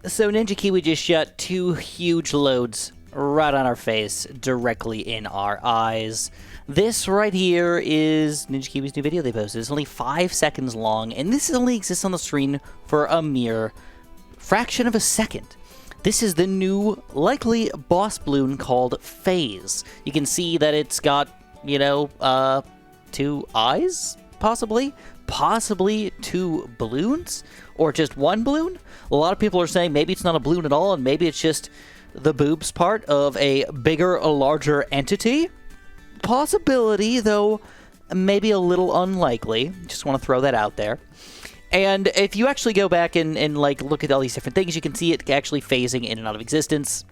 So Ninja Kiwi just shot 2 huge loads right on our face, directly in our eyes. This right here is Ninja Kiwi's new video they posted. It's only 5 seconds long, and this only exists on the screen for a mere fraction of a second. This is the new, likely, boss bloon called Phayze. You can see that it's got, you know, 2 eyes, possibly? Possibly 2 balloons? Or just 1 balloon? A lot of people are saying maybe it's not a balloon at all, and maybe it's just the boobs part of a bigger, larger entity. Possibility, though maybe a little unlikely. Just want to throw that out there. And if you actually go back and like look at all these different things, you can see it actually phasing in and out of existence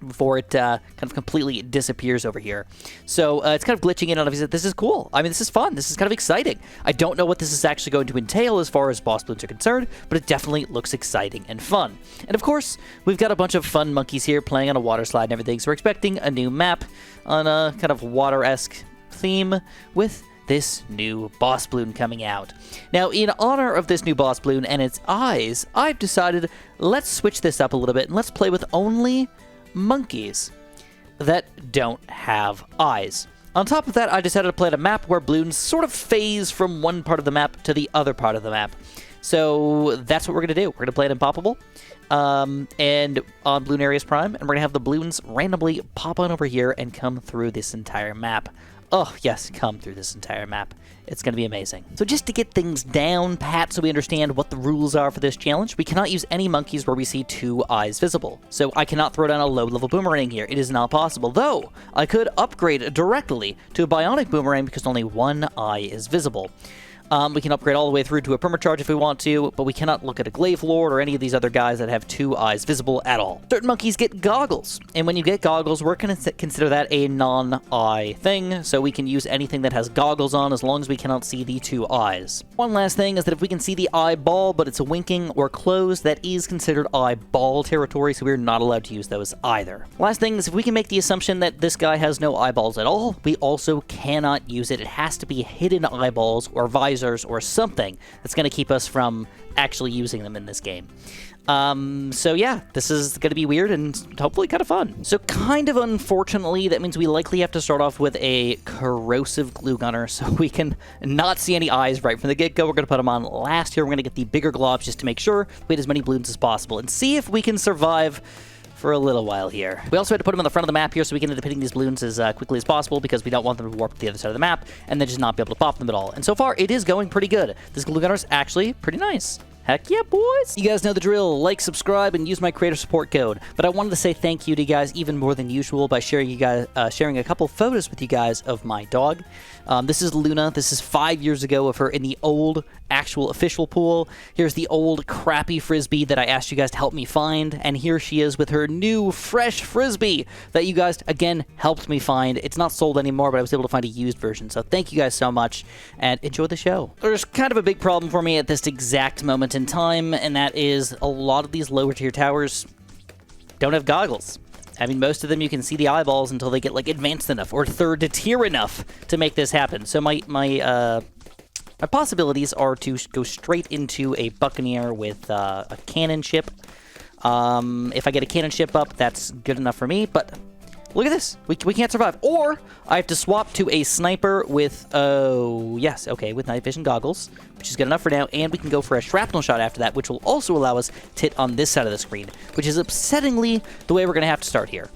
before it kind of completely disappears over here. So it's kind of glitching in and out of existence. This is cool. I mean, this is fun. This is kind of exciting. I don't know what this is actually going to entail as far as boss bloons are concerned, but it definitely looks exciting and fun. And of course, we've got a bunch of fun monkeys here playing on a water slide and everything, so we're expecting a new map on a kind of water-esque theme with this new boss bloon coming out. Now, in honor of this new boss bloon and its eyes, I've decided let's switch this up a little bit and let's play with only monkeys that don't have eyes. On top of that, I decided to play at a map where balloons sort of phase from one part of the map to the other part of the map. So that's what we're going to do. We're going to play it in Poppable and on Bloon Areas Prime, and we're going to have the balloons randomly pop on over here and come through this entire map. Oh, yes, come through this entire map. It's going to be amazing. So just to get things down pat so we understand what the rules are for this challenge, we cannot use any monkeys where we see 2 eyes visible. So I cannot throw down a low-level boomerang here. It is not possible, though I could upgrade directly to a bionic boomerang because only 1 eye is visible. We can upgrade all the way through to a permacharge if we want to, but we cannot look at a glaive lord or any of these other guys that have 2 eyes visible at all. Certain monkeys get goggles, and when you get goggles, we're going to consider that a non-eye thing, so we can use anything that has goggles on as long as we cannot see the 2 eyes. One last thing is that if we can see the eyeball, but it's winking or closed, that is considered eyeball territory, so we're not allowed to use those either. Last thing is if we can make the assumption that this guy has no eyeballs at all, we also cannot use it. It has to be hidden eyeballs or visors or something that's going to keep us from actually using them in this game. So yeah, this is going to be weird and hopefully kind of fun. So kind of unfortunately, that means we likely have to start off with a corrosive glue gunner so we can not see any eyes right from the get-go. We're going to put them on last here. We're going to get the bigger globs just to make sure we get as many balloons as possible and see if we can survive for a little while here. We also had to put them on the front of the map here so we can end up hitting these balloons as quickly as possible because we don't want them to warp to the other side of the map and then just not be able to pop them at all. And so far, it is going pretty good. This glue gunner is actually pretty nice. Heck yeah, boys! You guys know the drill. Like, subscribe, and use my creator support code. But I wanted to say thank you to you guys even more than usual by sharing a couple photos with you guys of my dog. This is Luna. This is 5 years ago of her in the old actual official pool. Here's the old crappy frisbee that I asked you guys to help me find, and here she is with her new fresh frisbee that you guys again helped me find. It's not sold anymore, but I was able to find a used version. So thank you guys so much, and enjoy the show. There's kind of a big problem for me at this exact moment in time, and that is a lot of these lower tier towers don't have goggles. I mean, most of them you can see the eyeballs until they get like advanced enough or third tier enough to make this happen. So my possibilities are to go straight into a Buccaneer with a cannon ship. If I get a cannon ship up, that's good enough for me, but look at this. We can't survive. Or I have to swap to a sniper with, with night vision goggles, which is good enough for now, and we can go for a shrapnel shot after that, which will also allow us to hit on this side of the screen, which is upsettingly the way we're going to have to start here.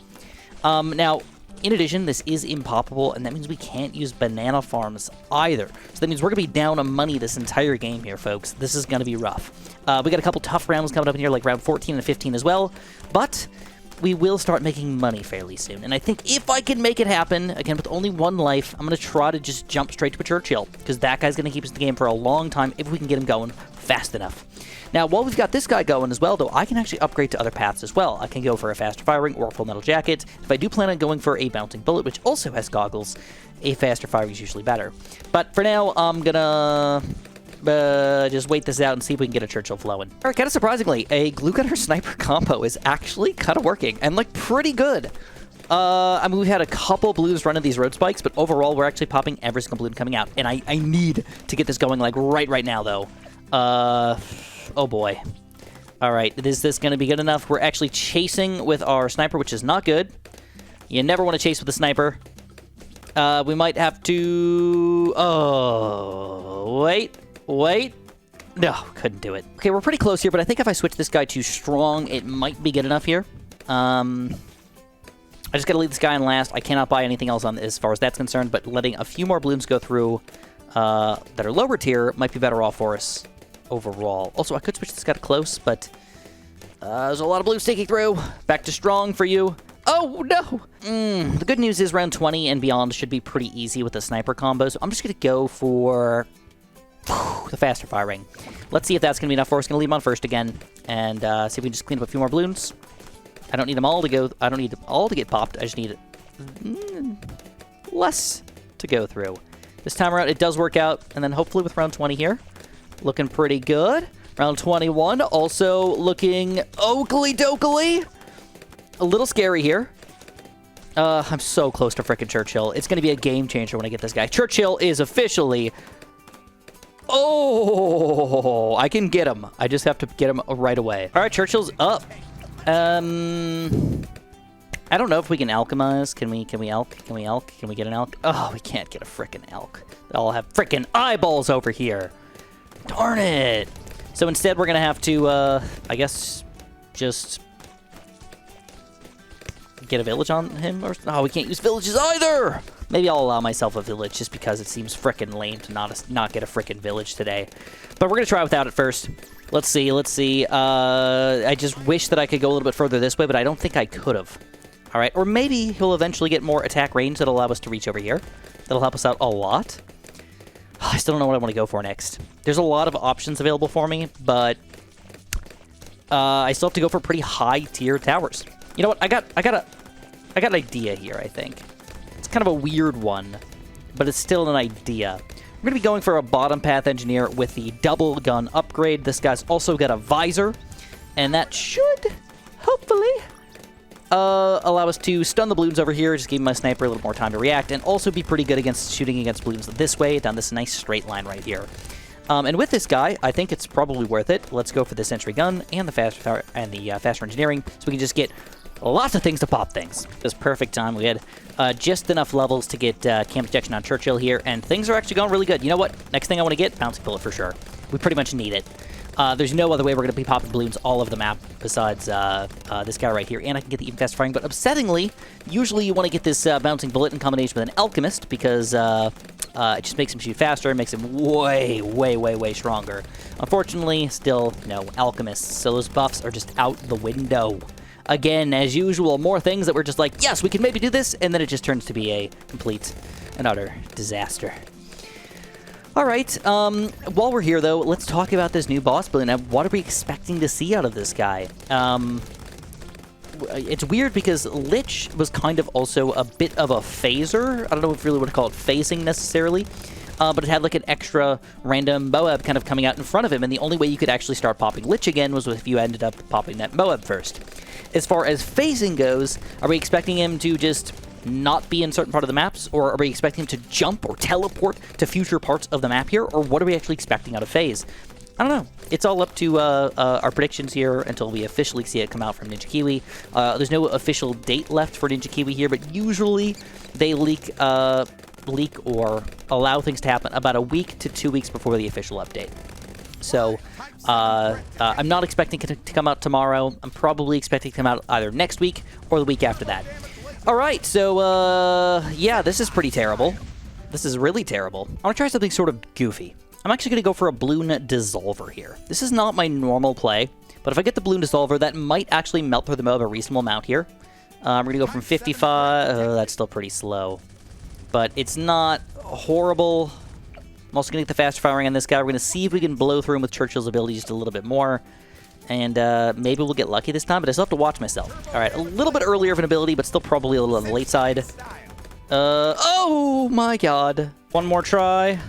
Now, in addition, this is impoppable, and that means we can't use banana farms either. So that means we're going to be down on money this entire game here, folks. This is going to be rough. We got a couple tough rounds coming up in here, like round 14 and 15 as well, but we will start making money fairly soon. And I think if I can make it happen, again, with only 1 life, I'm going to try to just jump straight to a Churchill, because that guy's going to keep us in the game for a long time if we can get him going fast enough. Now, while we've got this guy going as well, though, I can actually upgrade to other paths as well. I can go for a faster firing or a full metal jacket. If I do plan on going for a bouncing bullet, which also has goggles, a faster firing is usually better. But for now, I'm gonna just wait this out and see if we can get a Churchill flowing. All right, kind of surprisingly, a glue gunner sniper combo is actually kind of working and like pretty good. I mean, we've had a couple balloons running these road spikes, but overall, we're actually popping every single balloon coming out. And I need to get this going like right now, though. Oh boy. All right, is this going to be good enough? We're actually chasing with our sniper, which is not good. You never want to chase with a sniper. We might have to... Oh, wait. No, couldn't do it. Okay, we're pretty close here, but I think if I switch this guy to strong, it might be good enough here. I just got to leave this guy in last. I cannot buy anything else on as far as that's concerned, but letting a few more balloons go through that are lower tier might be better off for us overall. Also, I could switch this guy to close, but there's a lot of balloons taking through. Back to strong for you. Oh, no! The good news is round 20 and beyond should be pretty easy with the sniper combo, so I'm just going to go for the faster firing. Let's see if that's going to be enough for us. Going to leave him on first again, and see if we can just clean up a few more balloons. I don't need them all to go. I don't need them all to get popped. I just need less to go through. This time around, it does work out, and then hopefully with round 20 here, looking pretty good. Round 21, also looking oakley-dokley. A little scary here. I'm so close to frickin' Churchill. It's going to be a game changer when I get this guy. Churchill is officially... Oh, I can get him. I just have to get him right away. All right, Churchill's up. I don't know if we can alchemize. Can we elk? Can we elk? Can we get an elk? Oh, we can't get a frickin' elk. They all have frickin' eyeballs over here. Darn it. So instead, we're going to have to, I guess, just... get a village on him? Or oh, we can't use villages either! Maybe I'll allow myself a village just because it seems frickin' lame to not get a frickin' village today. But we're going to try without it first. Let's see. I just wish that I could go a little bit further this way, but I don't think I could have. All right, or maybe he'll eventually get more attack range that'll allow us to reach over here. That'll help us out a lot. I still don't know what I want to go for next. There's a lot of options available for me, but I still have to go for pretty high-tier towers. You know what? I got an idea here, I think. It's kind of a weird one, but it's still an idea. We're going to be going for a bottom path engineer with the double gun upgrade. This guy's also got a visor, and that should, hopefully, allow us to stun the balloons over here, just give my sniper a little more time to react, and also be pretty good against shooting against balloons this way, down this nice straight line right here. And with this guy, I think it's probably worth it. Let's go for the sentry gun and the faster engineering, so we can just get lots of things to pop things. It was perfect time. We had just enough levels to get camp detection on Churchill here, and things are actually going really good. You know what? Next thing I want to get, bouncing bullet for sure. We pretty much need it. There's no other way we're going to be popping balloons all over the map besides this guy right here, and I can get the even faster firing. But upsettingly, usually you want to get this bouncing bullet in combination with an alchemist because it just makes him shoot faster and makes him way, way, way, way stronger. Unfortunately, still no alchemists, so those buffs are just out the window. Again, as usual, more things that we're just like, yes, we can maybe do this, and then it just turns to be a complete and utter disaster. All right, while we're here, though, let's talk about this new boss Bloon. Now, what are we expecting to see out of this guy? It's weird because Lich was kind of also a bit of a phaser. I don't know if you really want to call it phasing necessarily, but it had like an extra random Moab kind of coming out in front of him, and the only way you could actually start popping Lich again was if you ended up popping that Moab first. As far as phasing goes, are we expecting him to just not be in certain part of the maps, or are we expecting him to jump or teleport to future parts of the map here, or what are we actually expecting out of Phayze? I don't know. It's all up to our predictions here until we officially see it come out from Ninja Kiwi. There's no official date left for Ninja Kiwi here, but usually they leak or allow things to happen about a week to 2 weeks before the official update. So I'm not expecting it to come out tomorrow. I'm probably expecting it to come out either next week or the week after that. All right, so yeah, this is pretty terrible. This is really terrible. I want to try something sort of goofy. I'm actually going to go for a Bloon Dissolver here. This is not my normal play, but if I get the Bloon Dissolver, that might actually melt through the Moab a reasonable amount here. We're going to go from 55. That's still pretty slow, but it's not horrible. I'm also going to get the fast firing on this guy. We're going to see if we can blow through him with Churchill's ability just a little bit more. And maybe we'll get lucky this time, but I still have to watch myself. All right, a little bit earlier of an ability, but still probably a little on the late side. Oh my god. One more try.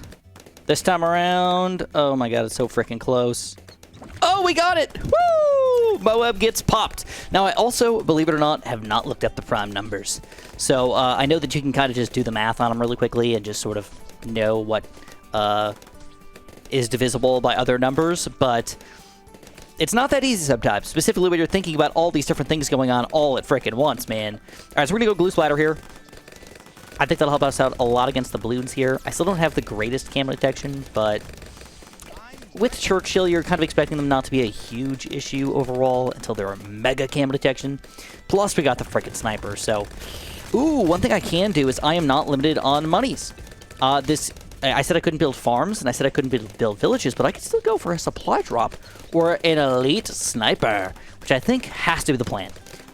This time around. Oh my god, it's so freaking close. Oh, we got it! Woo! Moab gets popped. Now, I also, believe it or not, have not looked up the prime numbers. So I know that you can kind of just do the math on them really quickly and just sort of know what is divisible by other numbers, but It's not that easy sometimes, specifically when you're thinking about all these different things going on all at frickin' once, man. All right, so we're going to go Glue Splatter here. I think that'll help us out a lot against the balloons here. I still don't have the greatest camo detection, but with Churchill, you're kind of expecting them not to be a huge issue overall until they're a mega camo detection. Plus, we got the frickin' sniper, so... Ooh, one thing I can do is I am not limited on monies. I said I couldn't build farms, and I said I couldn't build villages, but I could still go for a supply drop or an elite sniper, which I think has to be the plan.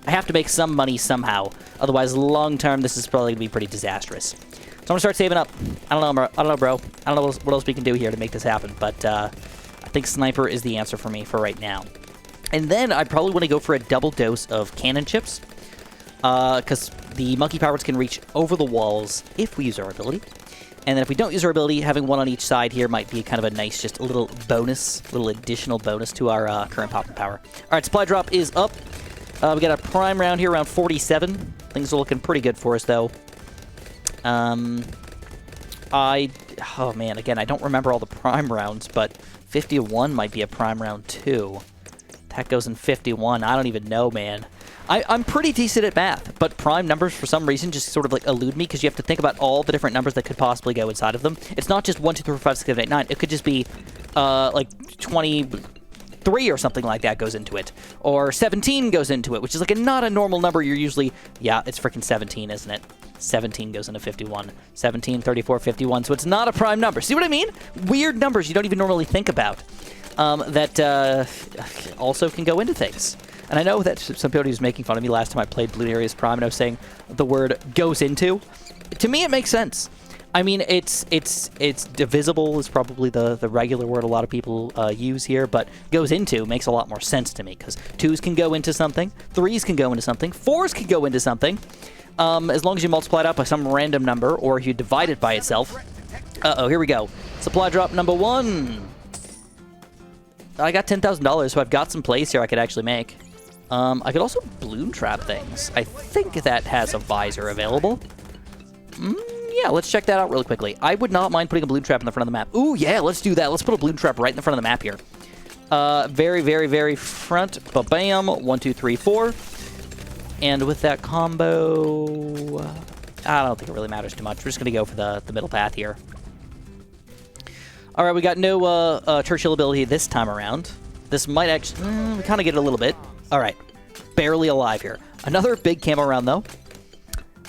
I have to make some money somehow. Otherwise, long-term, this is probably going to be pretty disastrous. So I'm going to start saving up. I don't know, bro. I don't know what else we can do here to make this happen, but I think sniper is the answer for me for right now. And then I probably want to go for a double dose of cannon chips, because the monkey pirates can reach over the walls if we use our ability. And then if we don't use our ability, having one on each side here might be kind of a nice, just a little bonus, little additional bonus to our current popping power. All right, supply drop is up. We got a prime round here around 47. Things are looking pretty good for us, though. Oh man, again, I don't remember all the prime rounds, but 51 might be a prime round too. That goes in 51. I don't even know, man. I'm pretty decent at math, but prime numbers for some reason just sort of like elude me because you have to think about all the different numbers that could possibly go inside of them. It's not just 1, 2, 3, 4, 5, 6, 7, 8, 9. It could just be like 23 or something like that goes into it, or 17 goes into it, which is like not a normal number. You're usually, yeah, it's freaking 17, isn't it? 17 goes into 51. 17, 34, 51. So it's not a prime number. See what I mean? Weird numbers you don't even normally think about that also can go into things. And I know that somebody was making fun of me last time I played Bloon Areas Prime, and I was saying the word goes into. To me, it makes sense. I mean, it's divisible is probably the regular word a lot of people use here, but goes into makes a lot more sense to me, because 2s can go into something, 3s can go into something, 4s can go into something, as long as you multiply it out by some random number, or you divide it by itself. Uh-oh, here we go. Supply drop number 1. I got $10,000, so I've got some plays here I could actually make. I could also balloon trap things. I think that has a visor available. Yeah, let's check that out really quickly. I would not mind putting a balloon trap in the front of the map. Ooh, yeah, let's do that. Let's put a balloon trap right in the front of the map here. Very, very, very front. Ba-bam. 1, 2, 3, 4. And with that combo, I don't think it really matters too much. We're just going to go for the middle path here. All right, we got no Churchill ability this time around. This might actually... we kind of get it a little bit. All right. Barely alive here. Another big camo round, though.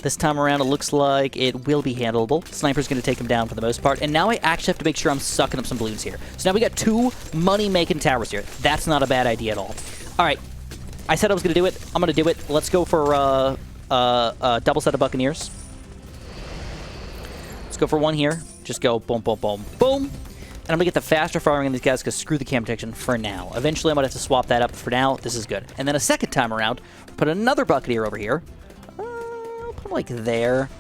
This time around, it looks like it will be handleable. Sniper's going to take him down for the most part. And now I actually have to make sure I'm sucking up some balloons here. So now we got 2 money-making towers here. That's not a bad idea at all. All right. I said I was going to do it. I'm going to do it. Let's go for a double set of Buccaneers. Let's go for one here. Just go boom, boom, boom, boom. And I'm going to get the faster firing on these guys because screw the cam protection for now. Eventually, I'm going to have to swap that up. For now, this is good. And then a second time around, put another Buccaneer over here. I'll put him like there.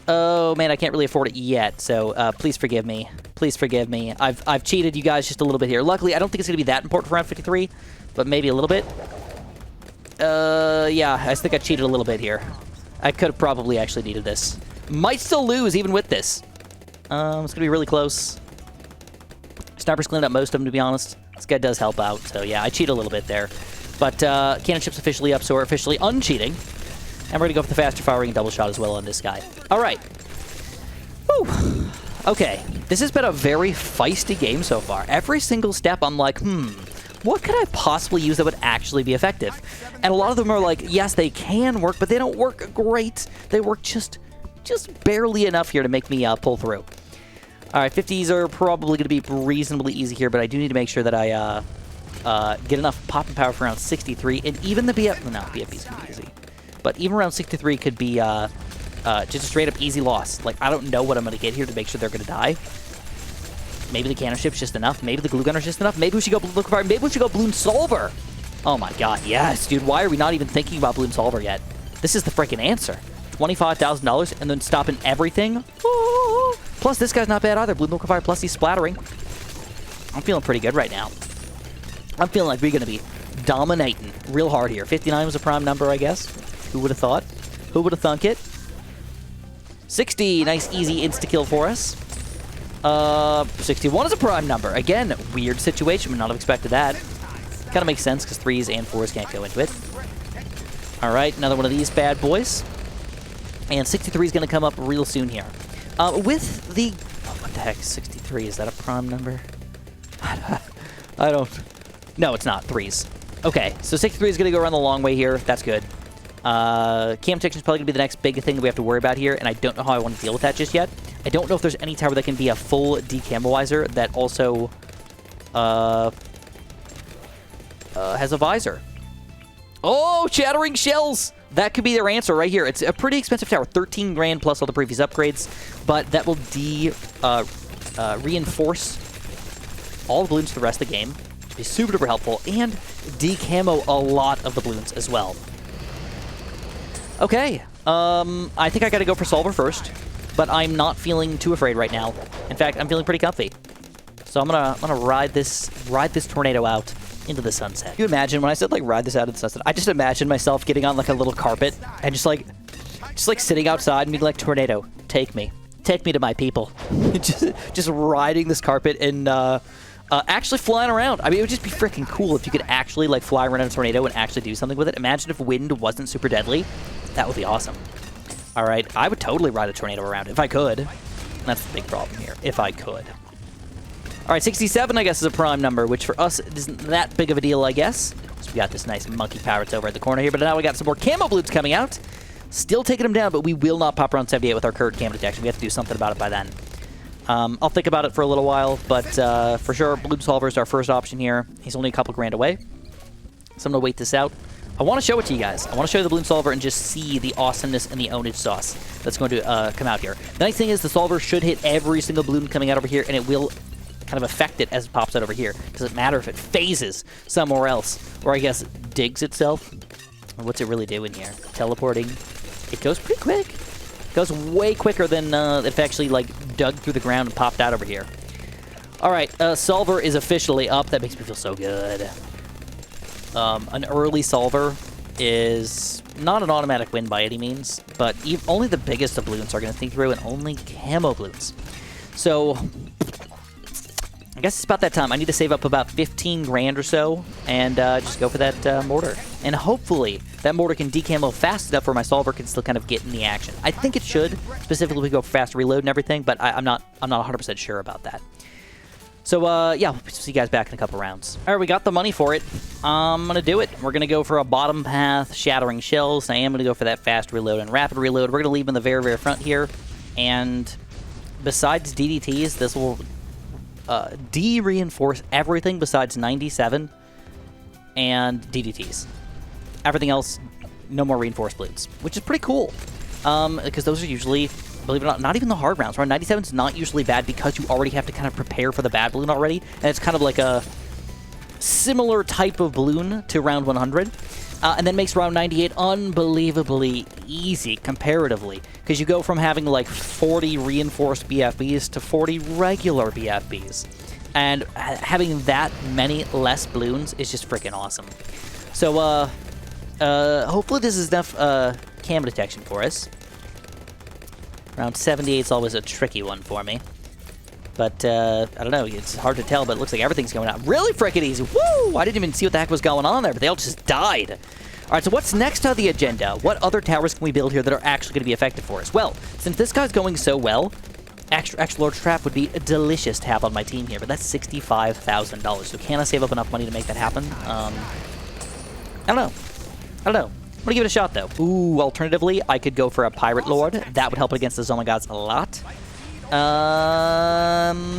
Oh, man, I can't really afford it yet. So please forgive me. Please forgive me. I've cheated you guys just a little bit here. Luckily, I don't think it's going to be that important for round 53, but maybe a little bit. Yeah, I think I cheated a little bit here. I could have probably actually needed this. Might still lose even with this. It's going to be really close. Sniper's cleaned up most of them, to be honest. This guy does help out, so yeah, I cheat a little bit there. But cannon chip's officially up, so we're officially uncheating. And we're going to go for the faster firing and double shot as well on this guy. All right. Whew. Okay, this has been a very feisty game so far. Every single step, I'm like, what could I possibly use that would actually be effective? And a lot of them are like, yes, they can work, but they don't work great. They work just barely enough here to make me pull through. All right, 50s are probably going to be reasonably easy here, but I do need to make sure that I get enough popping power for around 63, and even the BF... No, BFB's going to be easy. But even around 63 could be just a straight-up easy loss. Like, I don't know what I'm going to get here to make sure they're going to die. Maybe the cannon ship's just enough. Maybe the glue gunner's just enough. Maybe we should go Bloon Fire. Maybe we should go Bloon Solver. Oh, my God. Yes, dude. Why are we not even thinking about Bloon Solver yet? This is the freaking answer. $25,000 and then stopping everything. Oh. Plus, this guy's not bad either. Bloon Fire plus he's splattering. I'm feeling pretty good right now. I'm feeling like we're going to be dominating real hard here. 59 was a prime number, I guess. Who would have thought? Who would have thunk it? 60. Nice, easy insta-kill for us. 61 is a prime number. Again, weird situation. Would not have expected that. Kind of makes sense because 3s and 4s can't go into it. All right, another one of these bad boys. And 63 is going to come up real soon here. With the... Oh, what the heck? 63, is that a prime number? I don't... No, it's not. 3s. Okay, so 63 is going to go around the long way here. That's good. Cam protection is probably going to be the next big thing that we have to worry about here, and I don't know how I want to deal with that just yet. I don't know if there's any tower that can be a full decamoizer that also has a visor. Oh, shattering shells! That could be their answer right here. It's a pretty expensive tower, 13 grand plus all the previous upgrades, but that will reinforce all the balloons for the rest of the game. It'll be super duper helpful, and decamo a lot of the balloons as well. Okay, I think I gotta go for Solver first, but I'm not feeling too afraid right now. In fact, I'm feeling pretty comfy. So I'm gonna ride this tornado out into the sunset. Can you imagine when I said like ride this out into the sunset? I just imagined myself getting on like a little carpet and just like sitting outside and being like, tornado, take me to my people. just riding this carpet and actually flying around. I mean, it would just be freaking cool if you could actually like fly around in a tornado and actually do something with it. Imagine if wind wasn't super deadly. That would be awesome. All right, I would totally ride a tornado around if I could. That's the big problem here, if I could. All right, 67, I guess, is a prime number, which for us isn't that big of a deal, I guess. So we got this nice monkey parrots over at the corner here, but now we got some more camo balloons coming out. Still taking them down, but we will not pop around 78 with our current camo detection. We have to do something about it by then. I'll think about it for a little while, but for sure, Bloon Solver is our first option here. He's only a couple grand away, so I'm going to wait this out. I want to show it to you guys. I want to show you the Bloon Solver and just see the awesomeness and the ownage sauce that's going to come out here. The nice thing is the Solver should hit every single balloon coming out over here, and it will kind of affect it as it pops out over here. Doesn't matter if it phases somewhere else, or I guess digs itself. What's it really doing here? Teleporting. It goes pretty quick. It goes way quicker than if it actually like dug through the ground and popped out over here. All right, Solver is officially up. That makes me feel so good. An early Solver is not an automatic win by any means, but only the biggest of balloons are going to sneak through, and only camo balloons. So I guess it's about that time. I need to save up about 15 grand or so and just go for that mortar. And hopefully that mortar can decamo fast enough where my Solver can still kind of get in the action. I think it should, specifically if we go for fast reload and everything, but I'm not 100% sure about that. So, yeah, we'll see you guys back in a couple rounds. All right, we got the money for it. I'm going to do it. We're going to go for a bottom path, shattering shells. I am going to go for that fast reload and rapid reload. We're going to leave in the very, very front here. And besides DDTs, this will de-reinforce everything besides 97 and DDTs. Everything else, no more reinforced balloons, which is pretty cool. Because those are usually, believe it or not even the hard rounds. Round 97 is not usually bad because you already have to kind of prepare for the bad balloon already. And it's kind of like a similar type of balloon to round 100. And then makes round 98 unbelievably easy comparatively. Because you go from having like 40 reinforced BFBs to 40 regular BFBs. And having that many less balloons is just freaking awesome. So, hopefully this is enough cam detection for us. Round 78 is always a tricky one for me. But, I don't know, it's hard to tell, but it looks like everything's going out really freaking easy. Woo! I didn't even see what the heck was going on there, but they all just died. All right, so what's next on the agenda? What other towers can we build here that are actually going to be effective for us? Well, since this guy's going so well, extra large trap would be delicious to have on my team here, but that's $65,000. So can I save up enough money to make that happen? I don't know. I'm gonna give it a shot, though. Ooh, alternatively, I could go for a Pirate Lord. That would help against the Zoma Gods a lot.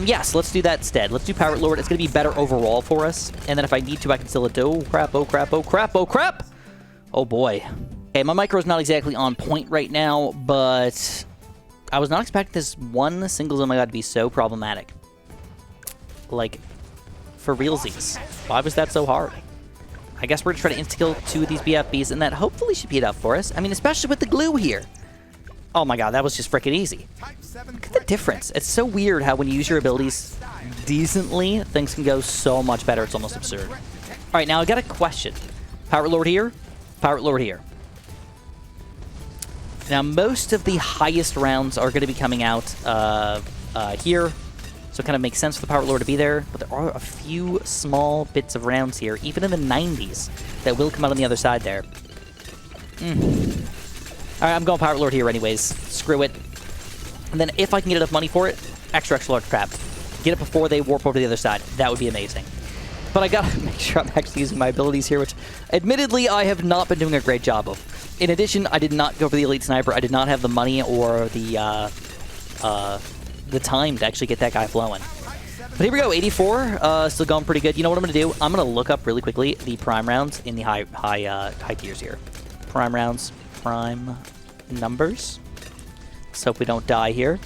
Yes, let's do that instead. Let's do Pirate Lord. It's gonna be better overall for us. And then if I need to, I can still do. Oh, crap, oh, crap, oh, crap, oh, crap! Oh, boy. Okay, my micro's not exactly on point right now, but I was not expecting this one single Zoma God to be so problematic. Like, for realsies. Why was that so hard? I guess we're going to try to insta-kill 2 of these BFBs, and that hopefully should be enough for us. I mean, especially with the glue here. Oh my god, that was just freaking easy. Look at the difference. It's so weird how when you use your abilities decently, things can go so much better. It's almost absurd. All right, now I got a question. Pirate Lord here, Pirate Lord here. Now, most of the highest rounds are going to be coming out here. so it kind of makes sense for the Pirate Lord to be there. But there are a few small bits of rounds here, even in the 90s, that will come out on the other side there. Alright, I'm going Pirate Lord here anyways. Screw it. And then if I can get enough money for it, extra large trap. Get it before they warp over to the other side. That would be amazing. But I gotta make sure I'm actually using my abilities here, which admittedly I have not been doing a great job of. In addition, I did not go for the Elite Sniper. I did not have the money or the time to actually get that guy flowing. But here we go, 84, still going pretty good. You know what I'm gonna do? I'm gonna look up really quickly the prime rounds in the high tiers here. Prime rounds, prime numbers. Let's hope we don't die here.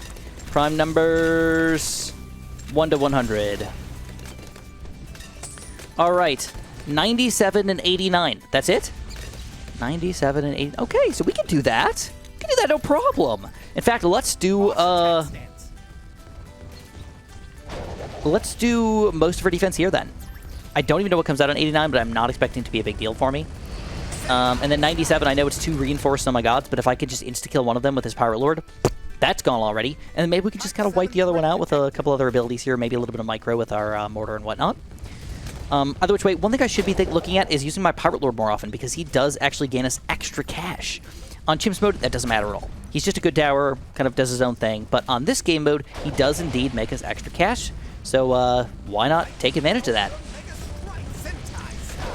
Prime numbers 1 to 100. All right, 97 and 89. That's it? 97 and 80. Okay, so we can do that. We can do that, no problem. In fact, let's do most of our defense here then. I don't even know what comes out on 89, but I'm not expecting it to be a big deal for me. And then 97, I know it's too reinforced on my gods, but if I could just insta-kill one of them with his Pirate Lord, that's gone already. And then maybe we could just kind of wipe the other one out with a couple other abilities here, maybe a little bit of micro with our mortar and whatnot. Either which way, one thing I should be looking at is using my Pirate Lord more often, because he does actually gain us extra cash. On Chimps mode, that doesn't matter at all. He's just a good tower, kind of does his own thing, but on this game mode, he does indeed make us extra cash, so why not take advantage of that?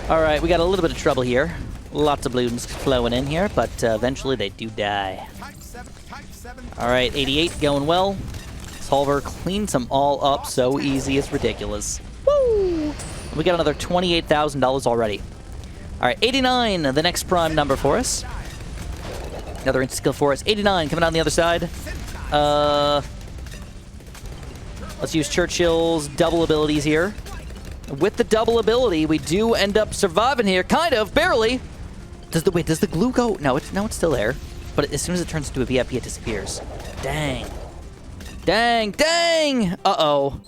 Alright, we got a little bit of trouble here. Lots of balloons flowing in here, but eventually they do die. Alright, 88 going well. Solver cleans them all up so easy, it's ridiculous. Woo! We got another $28,000 already. Alright, 89, the next prime number for us. Another insta-kill for us. 89 coming on the other side. Let's use Churchill's double abilities here. With the double ability, we do end up surviving here. Kind of, barely. Does the glue go? No, it's still there. But as soon as it turns into a VIP, it disappears. Dang. Dang, dang! Uh-oh.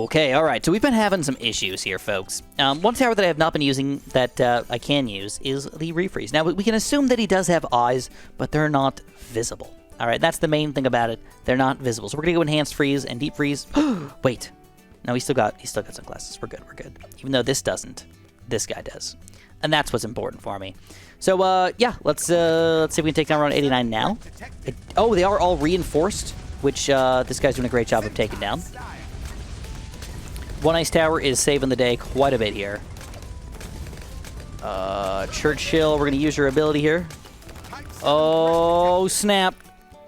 Okay, alright. So we've been having some issues here, folks. One tower that I have not been using that I can use is the refreeze. Now, we can assume that he does have eyes, but they're not visible. Alright, that's the main thing about it. They're not visible. So we're gonna go enhanced freeze and deep freeze. Wait. No, he's still got sunglasses. We're good, we're good. Even though this doesn't. This guy does. And that's what's important for me. So, yeah, let's see if we can take down around 89 now. Oh, they are all reinforced, which this guy's doing a great job of taking down. One ice tower is saving the day quite a bit here. Churchill, we're going to use your ability here. Oh, snap.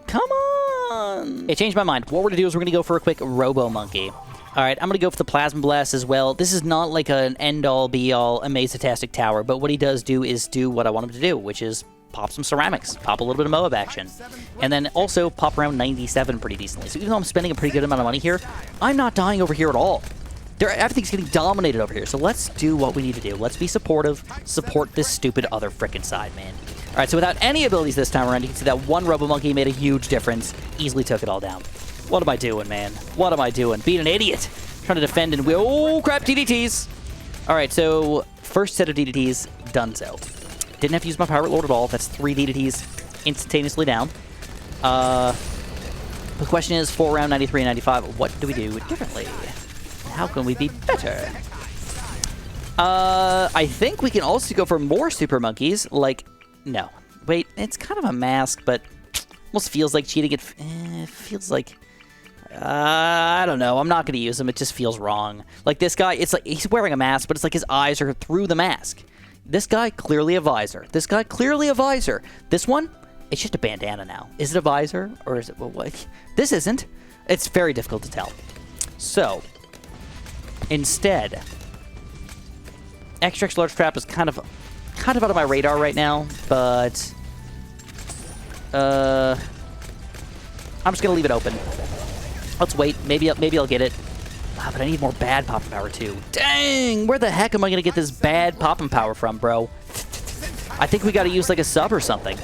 Come on. I changed my mind. What we're going to do is we're going to go for a quick Robo Monkey. All right, I'm going to go for the Plasma Blast as well. This is not like an end-all, be-all, amaze-tastic tower, but what he does do is do what I want him to do, which is pop some ceramics, pop a little bit of Moab action, and then also pop around 97 pretty decently. So even though I'm spending a pretty good amount of money here, I'm not dying over here at all. Everything's getting dominated over here, so let's do what we need to do. Let's be supportive, support this stupid other frickin' side, man. All right, so without any abilities this time around, you can see that one Robo Monkey made a huge difference, easily took it all down. What am I doing, man? What am I doing? Being an idiot. Trying to defend and oh, crap, DDTs. All right, so first set of DDTs, done so. Didn't have to use my Pirate Lord at all. That's 3 DDTs instantaneously down. The question is, for round 93 and 95, what do we do differently? How can we be better? I think we can also go for more Super Monkeys. Like, no. Wait, it's kind of a mask, but almost feels like cheating. It feels like... I don't know. I'm not going to use him. It just feels wrong. Like this guy, it's like he's wearing a mask, but it's like his eyes are through the mask. This guy, clearly a visor. This guy, clearly a visor. This one, it's just a bandana now. Is it a visor or is it what? This isn't. It's very difficult to tell. So, instead, extra large trap is kind of out of my radar right now, but I'm just going to leave it open. Let's wait. Maybe I'll get it. Ah, but I need more bad popping power, too. Dang! Where the heck am I going to get this bad popping power from, bro? I think we got to use, like, a sub or something.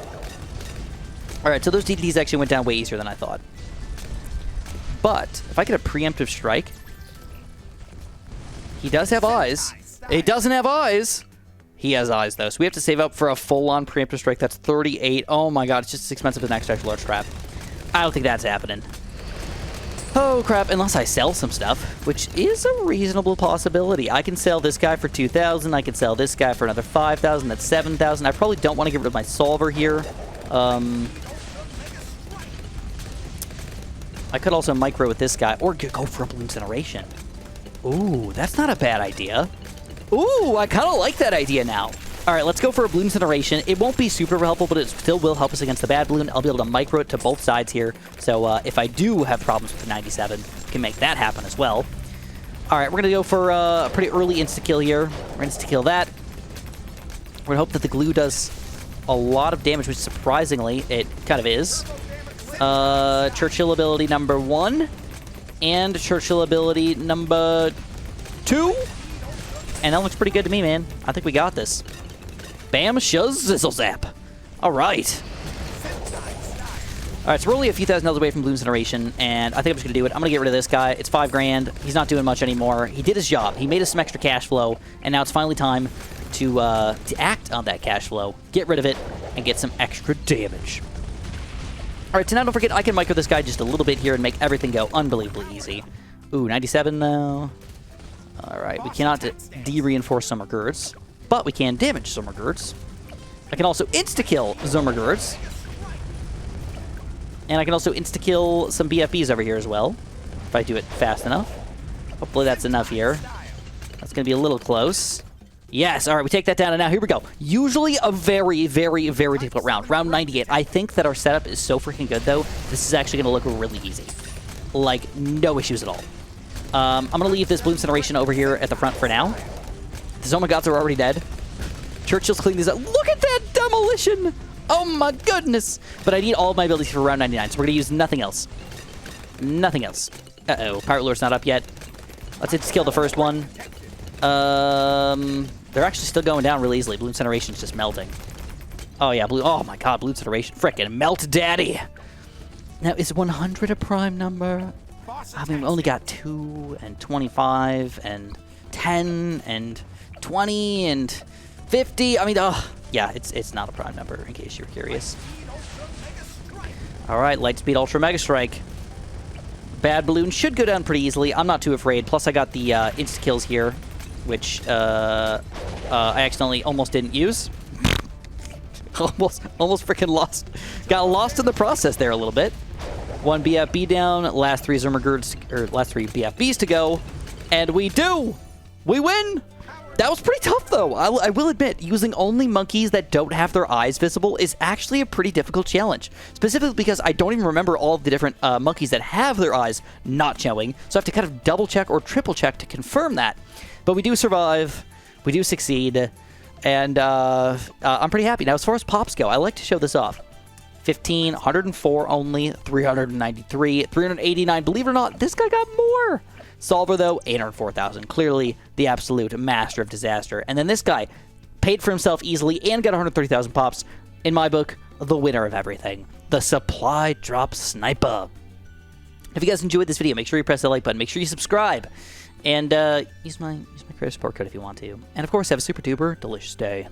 Alright, so those DDTs actually went down way easier than I thought. But, if I get a preemptive strike... He does have eyes. He doesn't have eyes! He has eyes, though. So we have to save up for a full-on preemptive strike. That's 38. Oh, my God. It's just as expensive as an extra large trap. I don't think that's happening. Oh, crap. Unless I sell some stuff, which is a reasonable possibility. I can sell this guy for 2,000. I can sell this guy for another 5,000. That's 7,000. I probably don't want to get rid of my solver here. I could also micro with this guy, or go for a Bloons Generation. Ooh, that's not a bad idea. Ooh, I kind of like that idea now. All right, let's go for a Bloons Generation. It won't be super helpful, but it still will help us against the bad balloon. I'll be able to micro it to both sides here. So if I do have problems with the 97, I can make that happen as well. All right, we're going to go for a pretty early insta-kill here. We're going to insta-kill that. We're going to hope that the glue does a lot of damage, which surprisingly, it kind of is. Churchill ability number 1. And Churchill ability number 2. And that looks pretty good to me, man. I think we got this. Bam, shuzz, zizzle zap. All right. All right, so we're only a few $1,000s away from Bloons Generation, and I think I'm just going to do it. I'm going to get rid of this guy. It's 5 grand. He's not doing much anymore. He did his job. He made us some extra cash flow, and now it's finally time to act on that cash flow, get rid of it, and get some extra damage. All right, so now don't forget, I can micro this guy just a little bit here and make everything go unbelievably easy. Ooh, 97 now. All right, we cannot de-reinforce Zommergurts, but we can damage Zommergurts. I can also insta-kill Zommergurts. And I can also insta-kill some BFBs over here as well, if I do it fast enough. Hopefully that's enough here. That's going to be a little close. Yes, all right, we take that down, and now here we go. Usually a very, very, very difficult round. Round 98. I think that our setup is so freaking good, though. This is actually going to look really easy. Like, no issues at all. I'm going to leave this Bloons Generation over here at the front for now. The Zomagots are already dead. Churchill's cleaning these up. Look at that demolition! Oh my goodness! But I need all of my abilities for round 99, so we're going to use nothing else. Nothing else. Uh-oh, Pirate Lure's not up yet. Let's just kill the first one. They're actually still going down really easily. Bloons Generation's just melting. Oh yeah, oh my god, Bloons Generation. Frickin' melt daddy! Now, is 100 a prime number? I mean, we only got 2 and 25 and 10 and 20 and 50. I mean, yeah, it's not a prime number, in case you're curious. All right, Lightspeed Ultra Mega Strike. Bad Balloon should go down pretty easily. I'm not too afraid. Plus, I got the insta-kills here, which I accidentally almost didn't use. almost freaking lost. Got lost in the process there a little bit. 1 BFB down, last 3 Zermagurts, or last 3 BFBs to go, and we do! We win! That was pretty tough, though. I will admit, using only monkeys that don't have their eyes visible is actually a pretty difficult challenge. Specifically because I don't even remember all of the different monkeys that have their eyes not showing, so I have to kind of double-check or triple-check to confirm that. But we do survive, we do succeed, and I'm pretty happy. Now, as far as pops go, I like to show this off. 15, 104 only, 393, 389. Believe it or not, this guy got more. Solver, though, 804,000. Clearly the absolute master of disaster. And then this guy paid for himself easily and got 130,000 pops. In my book, the winner of everything. The Supply Drop Sniper. If you guys enjoyed this video, make sure you press the like button. Make sure you subscribe. And use my creator support code if you want to. And, of course, have a super duper delicious day.